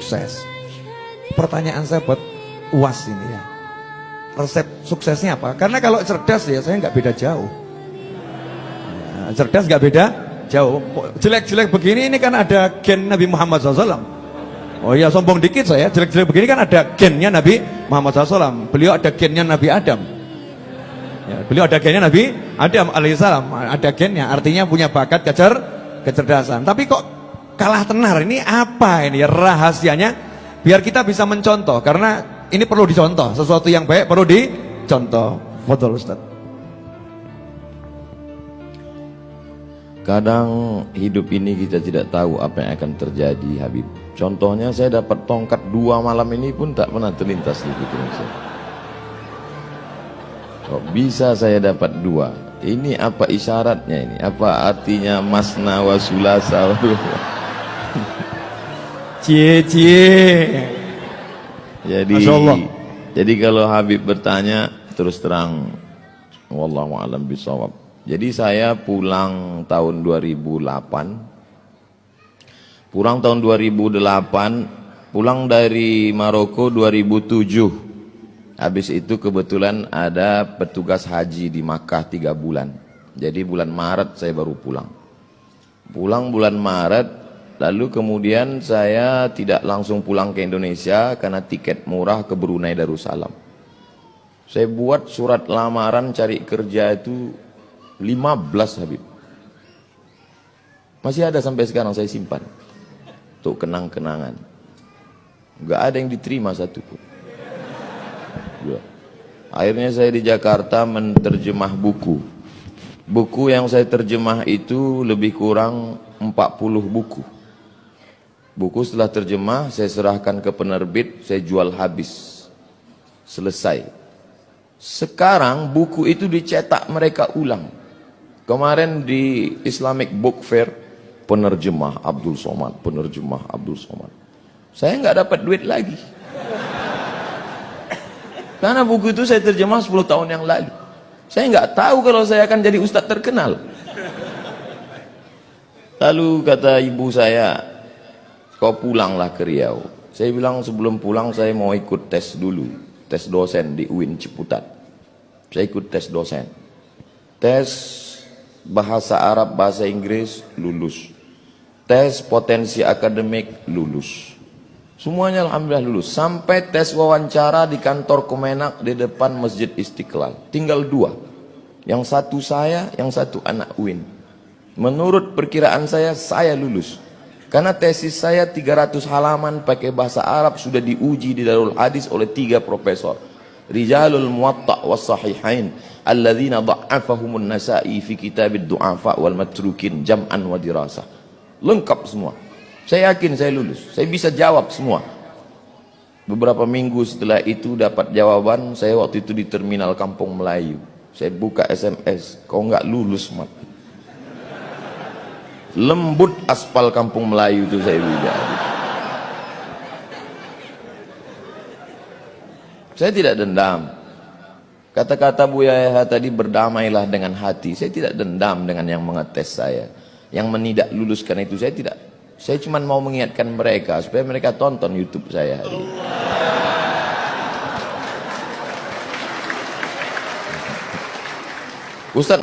sukses. Pertanyaan saya buat UAS ini ya, resep suksesnya apa? Karena kalau cerdas ya saya nggak beda jauh. Nah, cerdas nggak beda jauh. Jelek-jelek begini ini kan ada gen Nabi Muhammad SAW. Oh iya, sombong dikit saya. Jelek-jelek begini kan ada gennya Nabi Muhammad SAW. Beliau ada gennya Nabi Adam. Ya, beliau ada gennya Nabi Adam alaihissalam. Ada gennya, artinya punya bakat kecerdasan. Tapi kok kalah tenar? Ini apa ini rahasianya? Biar kita bisa mencontoh, karena ini perlu dicontoh. Sesuatu yang baik perlu dicontoh. Betul Ustaz. Kadang hidup ini kita tidak tahu apa yang akan terjadi, Habib. Contohnya saya dapat tongkat 2 malam ini pun tak pernah terlintas di pikiran saya. Kok bisa saya dapat 2? Ini apa isyaratnya ini? Apa artinya masna wa sulasa? Cie. Jadi kalau Habib bertanya terus terang, wallahu a'lam bishawab. Jadi saya pulang tahun 2008. Pulang dari Maroko 2007. Habis itu kebetulan ada petugas haji di Makkah 3 bulan. Jadi bulan Maret saya baru pulang. Pulang bulan Maret. Lalu kemudian saya tidak langsung pulang ke Indonesia karena tiket murah ke Brunei Darussalam. Saya buat surat lamaran cari kerja itu 15, Habib. Masih ada sampai sekarang saya simpan. Untuk kenang-kenangan. Enggak ada yang diterima satu pun. Akhirnya saya di Jakarta menerjemah buku. Buku yang saya terjemah itu lebih kurang 40 buku. Buku setelah terjemah saya serahkan ke penerbit, saya jual habis. Selesai. Sekarang buku itu dicetak mereka ulang. Kemarin di Islamic Book Fair, penerjemah Abdul Somad, penerjemah Abdul Somad. Saya nggak dapat duit lagi. Karena buku itu saya terjemah 10 tahun yang lalu. Saya nggak tahu kalau saya akan jadi ustadz terkenal. Lalu kata ibu saya, kau pulanglah ke Riau. Saya bilang sebelum pulang saya mau ikut tes dulu. Tes dosen di UIN Ciputat. Saya ikut tes dosen. Tes bahasa Arab, bahasa Inggris, lulus. Tes potensi akademik, lulus. Semuanya alhamdulillah lulus. Sampai tes wawancara di kantor Kemenak di depan Masjid Istiqlal. Tinggal 2. Yang satu saya, yang satu anak UIN. Menurut perkiraan saya lulus. Karena tesis saya 300 halaman pakai bahasa Arab sudah diuji di Darul Hadis oleh 3 profesor. Rijalul Muwatta' was Sahihain alladzina dha'afahumun Nasa'i fi kitabid du'afa wal matrukin jam'an wa dirasah. Lengkap semua. Saya yakin saya lulus. Saya bisa jawab semua. Beberapa minggu setelah itu dapat jawaban, saya waktu itu di terminal Kampung Melayu. Saya buka SMS, kau enggak lulus, Mat. Lembut aspal Kampung Melayu itu saya bilang. Saya tidak dendam. Kata-kata Buya Yahya tadi, berdamailah dengan hati. Saya tidak dendam dengan yang mengetes saya, yang menidak lulus karena itu. Saya tidak. Saya cuma mau mengingatkan mereka supaya mereka tonton YouTube saya hari ini. Ustaz